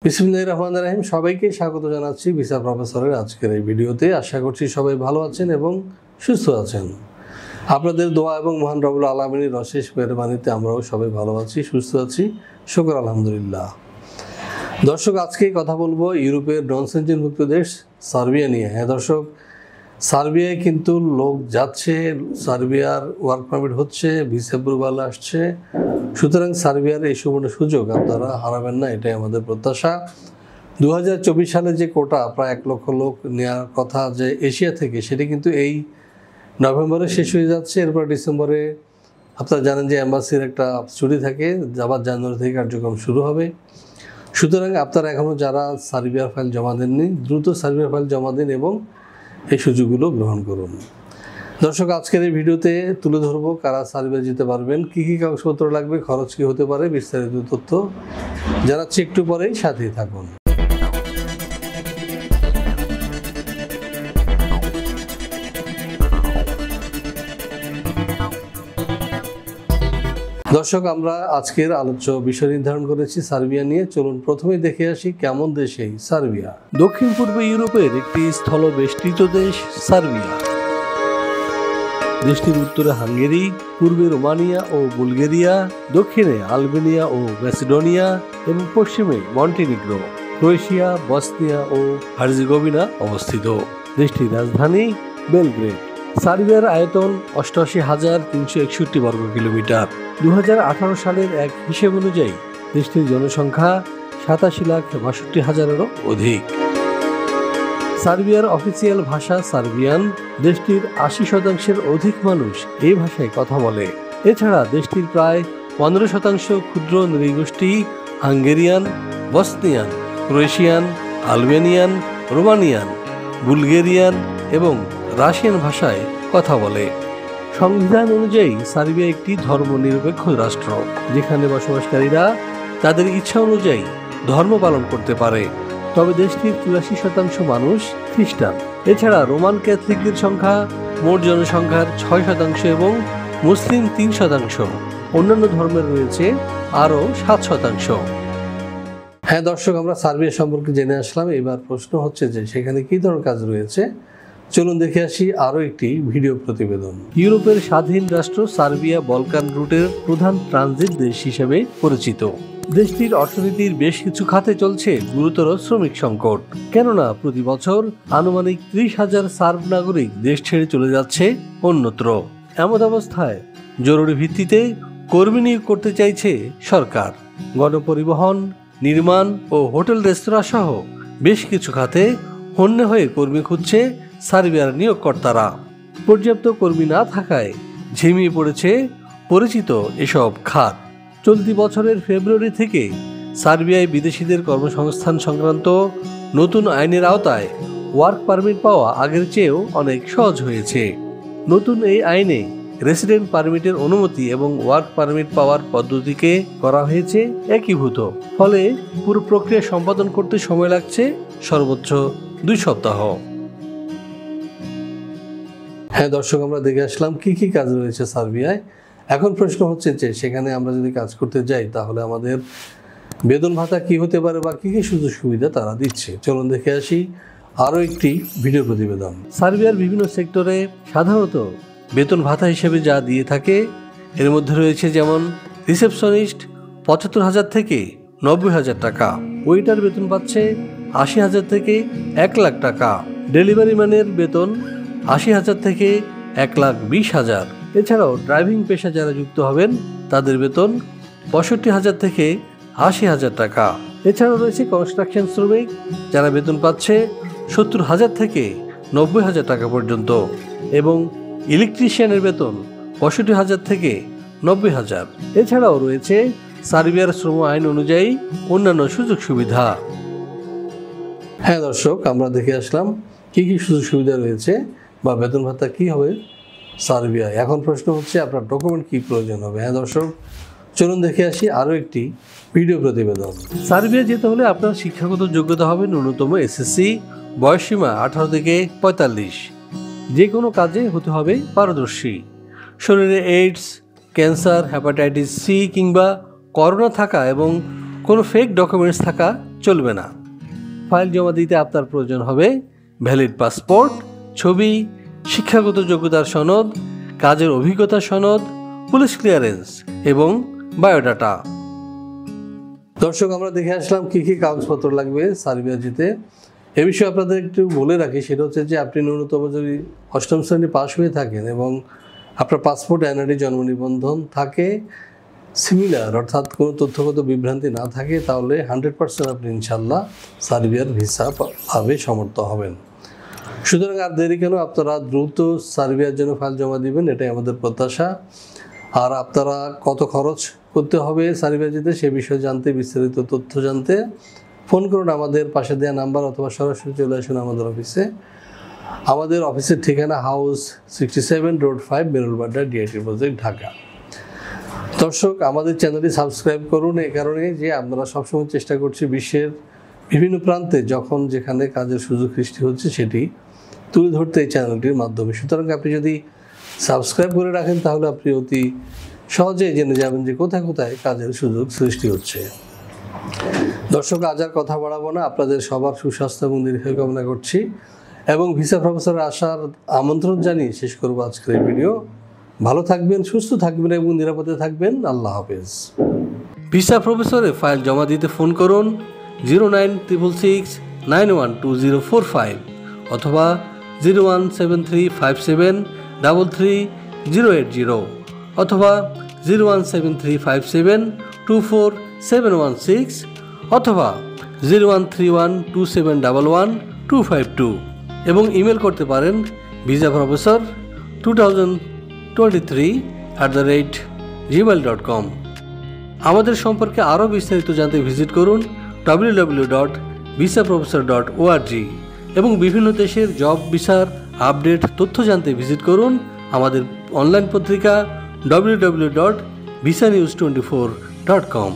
বিসমিল্লাহির রহমানির রহিম। সবাইকে স্বাগত জানাচ্ছি ভিসা প্রফেসরের আজকের এই ভিডিওতে। আশা করছি সবাই ভালো আছেন এবং সুস্থ আছেন। আপনাদের দোয়া এবং মহান রব্বুল আলামিনের অশেষ মেহরবানিতে আমরাও সবাই ভালো আছি, সুস্থ আছি, শুকর আলহামদুলিল্লাহ। দর্শক, আজকে কথা বলবো ইউরোপের নন সেনজেনভুক্ত দেশ সার্বিয়া নিয়ে। হ্যাঁ দর্শক, সার্বিয়ায় কিন্তু লোক যাচ্ছে, সার্বিয়ার ওয়ার্ক পারমিট হচ্ছে, ভিসা অ্যাপ্রুভাল আসছে। সুতরাং সার্বিয়ার এই সুবর্ণ সুযোগ আপনারা হারাবেন না, এটাই আমাদের প্রত্যাশা। 2024 সালে যে কোটা প্রায় 1 লক্ষ লোক নেওয়ার কথা যে এশিয়া থেকে, সেটি কিন্তু এই নভেম্বরে শেষ হয়ে যাচ্ছে। এরপর ডিসেম্বরে আপনারা জানেন যে অ্যাম্বাসির একটা ছুটি থাকে, আবার জানুয়ারি থেকে কার্যক্রম শুরু হবে। সুতরাং আপনারা এখনও যারা সার্বিয়ার ফাইল জমা দেননি, দ্রুত সার্বিয়ার ফাইল জমা দিন এবং এই সুযোগগুলো গ্রহণ করুন। দর্শক, আজকের এই ভিডিওতে তুলে ধরবো কারা সার্বিয়া যেতে পারবেন, কী কী কাগজপত্র লাগবে, খরচ কী হতে পারে, বিস্তারিত তথ্য জানাচ্ছি একটু পরেই, সাথেই থাকুন। দর্শক, আমরা আজকের আলোচ্য বিষয় নির্ধারণ করেছি সার্বিয়া নিয়ে। চলুন প্রথমেই দেখে আসি কেমন দেশ এই সার্বিয়া। দক্ষিণ পূর্ব ইউরোপের একটি স্থলবেষ্টিত দেশ সার্বিয়া। দেশটির উত্তরে হাঙ্গেরি, পূর্বে রোমানিয়া ও বুলগেরিয়া, দক্ষিণে আলবেনিয়া ও ম্যাসিডোনিয়া এবং পশ্চিমে মন্টিনিগ্রো, ক্রোয়েশিয়া, বসনিয়া ও হার্জেগোভিনা অবস্থিত। দেশটির রাজধানী বেলগ্রেড। সার্বিয়ার আয়তন 88,361 বর্গ কিলোমিটার। 2018 সালের এক হিসেব অনুযায়ী দেশটির জনসংখ্যা 87,62,000-এরও অধিক। সার্বিয়ার অফিসিয়াল ভাষা সার্বিয়ান। দেশটির 80% অধিক মানুষ এই ভাষায় কথা বলে। এছাড়া দেশটির প্রায় 15% ক্ষুদ্র নৃগোষ্ঠী Hungarian, Bosnian, Croatian, Albanian, Romanian, Bulgarian এবং রাশিয়ান ভাষায় কথা বলে। সংবিধান অনুযায়ী সার্বিয়া একটি ধর্মনিরপেক্ষ রাষ্ট্র, যেখানে বসবাসকারীরা তাদের ইচ্ছা অনুযায়ী ধর্ম পালন করতে পারে। তবে দেশটির 83% মানুষ খ্রিস্টান। এছাড়া রোমান ক্যাথলিকদের সংখ্যা মোট জনসংখ্যার 6% এবং মুসলিম 3%। অন্যান্য ধর্মের রয়েছে আরও 7%। হ্যাঁ দর্শক, আমরা সার্বিয়া সম্পর্কে জেনে আসলাম। এবার প্রশ্ন হচ্ছে যে সেখানে কী ধরনের কাজ রয়েছে। চলুন দেখে আসি আরও একটি ভিডিও প্রতিবেদন। ইউরোপের স্বাধীন রাষ্ট্র সার্বিয়া বলকান রুটের প্রধান ট্রানজিট দেশ হিসেবে পরিচিত। দেশটির অর্থনীতির বেশ কিছু খাতে চলছে গুরুতর শ্রমিক সংকট, কেননা প্রতি বছর আনুমানিক 30,000 সার্ব নাগরিক দেশ ছেড়ে চলে যাচ্ছে অন্যত্র। এমন অবস্থায় জরুরি ভিত্তিতে কর্মী নিয়োগ করতে চাইছে সরকার। গণপরিবহন, নির্মাণ ও হোটেল রেস্তোরাঁ সহ বেশ কিছু খাতে হন্যে হয়ে কর্মী খুঁজছে সার্বিয়ার নিয়োগকর্তারা। পর্যাপ্ত কর্মী না থাকায় ঝিমিয়ে পড়েছে পরিচিত এসব খাত। চলতি বছরের ফেব্রুয়ারি থেকে সার্বিয়ায় বিদেশিদের কর্মসংস্থান সংক্রান্ত নতুন আইনের আওতায় ওয়ার্ক পারমিট পাওয়া আগের চেয়েও অনেক সহজ হয়েছে। নতুন এই আইনে রেসিডেন্ট পারমিটের অনুমতি এবং ওয়ার্ক পারমিট পাওয়ার পদ্ধতিকে করা হয়েছে একীভূত। ফলে পুরো প্রক্রিয়া সম্পাদন করতে সময় লাগছে সর্বোচ্চ 2 সপ্তাহ। হ্যাঁ দর্শক, আমরা দেখে আসলাম কি কি কাজ রয়েছে সার্বিয়ায়। এখন প্রশ্ন হচ্ছে যে সেখানে আমরা যদি কাজ করতে যাই তাহলে আমাদের বেতন ভাতা কি হতে পারে বা কি কি সুযোগ সুবিধা তারা দিচ্ছে। চলুন দেখে আসি আরও একটি ভিডিও প্রতিবেদন। সার্বিয়ার বিভিন্ন সেক্টরে সাধারণত বেতন ভাতা হিসেবে যা দিয়ে থাকে এর মধ্যে রয়েছে যেমন রিসেপশনিস্ট 75,000 থেকে 90,000 টাকা, ওয়েটার বেতন পাচ্ছে 80,000 থেকে 1 লাখ টাকা, ডেলিভারি ম্যানের বেতন 80,000 থেকে 1,20,000। এছাড়াও ড্রাইভিং পেশা যারা যুক্ত হবেন তাদের বেতন 65,000 থেকে 80,000 টাকা। এছাড়াও রয়েছে কনস্ট্রাকশন শ্রমিক, যারা বেতন পাচ্ছে 70,000 থেকে 90,000 টাকা পর্যন্ত, এবং ইলেকট্রিশিয়ানের বেতন 65,000 থেকে 90,000। এছাড়াও রয়েছে সার্বিয়ার শ্রম আইন অনুযায়ী অন্যান্য সুযোগ সুবিধা। হ্যাঁ দর্শক, আমরা দেখে আসলাম কি কি সুযোগ সুবিধা রয়েছে বা বেতন ভাতা কী হবে সার্বিয়ায়। এখন প্রশ্ন হচ্ছে আপনার ডকুমেন্ট কী প্রয়োজন হবে। হ্যাঁ দর্শক, চলুন দেখে আসি আরও একটি ভিডিও প্রতিবেদন। সার্বিয়া যেতে হলে আপনার শিক্ষাগত যোগ্যতা হবে ন্যূনতম SSC, বয়সসীমা 18 থেকে 45। যে কোনো কাজে হতে হবে পারদর্শী। শরীরে এইডস, ক্যান্সার, হেপাটাইটিস সি কিংবা করোনা থাকা এবং কোনো ফেক ডকুমেন্টস থাকা চলবে না। ফাইল জমা দিতে আপনার প্রয়োজন হবে ভ্যালিড পাসপোর্ট, ছবি, শিক্ষাগত যোগ্যতার সনদ, কাজের অভিজ্ঞতা সনদ, পুলিশ ক্লিয়ারেন্স এবং বায়োডাটা। দর্শক, আমরা দেখে আসলাম কী কী কাগজপত্র লাগবে সার্বিয়া যেতে। এ বিষয়ে আপনাদের একটু বলে রাখি, সেটা হচ্ছে যে আপনি ন্যূনতম যদি 8ম শ্রেণী পাস হয়ে থাকেন এবং আপনার পাসপোর্ট এনআইডি জন্ম নিবন্ধন থাকে সিমিলার, অর্থাৎ কোনো তথ্যগত বিভ্রান্তি না থাকে, তাহলে 100% আপনি ইনশাল্লাহ সার্বিয়ার ভিসা পাবে সমর্থ হবেন। সুতরাং আর দেরি কেন, আপনারা দ্রুত সার্বিয়ার জন্য ফাইল জমা দিবেন, এটাই আমাদের প্রত্যাশা। আর আপনারা কত খরচ করতে হবে সার্বিয়া যেতে সে বিষয়ে জানতে, বিস্তারিত তথ্য জানতে ফোন করুন আমাদের পাশে দেওয়া নাম্বার, অথবা সরাসরি চলে আসুন আমাদের অফিসে। আমাদের অফিসের ঠিকানা house 67 road 5 Merul Badda, DIT project, Dhaka. দর্শক, আমাদের চ্যানেলটি সাবস্ক্রাইব করুন এই কারণে যে আমরা সবসময় চেষ্টা করছি বিশ্বের বিভিন্ন প্রান্তে যখন যেখানে কাজের সুযোগ সৃষ্টি হচ্ছে সেটি তুলে ধরতে এই চ্যানেলটির মাধ্যমে। সুতরাং আপনি যদি সাবস্ক্রাইব করে রাখেন তাহলে আপনি অতি সহজেই জেনে যাবেন যে কোথায় কোথায় কাজের সুযোগ সৃষ্টি হচ্ছে। দর্শক, আজ আর কথা বাড়াবো না, আপনাদের সবার সুস্বাস্থ্য এবং দীর্ঘায়ু কামনা করছি এবং ভিসা প্রফেসরে আসার আমন্ত্রণ জানিয়ে শেষ করবো আজকের এই ভিডিও। ভালো থাকবেন, সুস্থ থাকবেন এবং নিরাপদে থাকবেন। আল্লাহ হাফেজ। ভিসা প্রফেসরে ফাইল জমা দিতে ফোন করুন 09666912045 অথবা 01735733080 অথবা 01735724716 অথবা 013127112252 এবং ইমেল করতে পারেন visaprofessor2023@gmail.com। আমাদের সম্পর্কে আরও বিস্তারিত জানতে ভিজিট করুন www.visaprofessor.org এবং বিভিন্ন দেশের জব ভিসার আপডেট তথ্য জানতে ভিজিট করুন আমাদের অনলাইন পত্রিকা www.visanews24.com।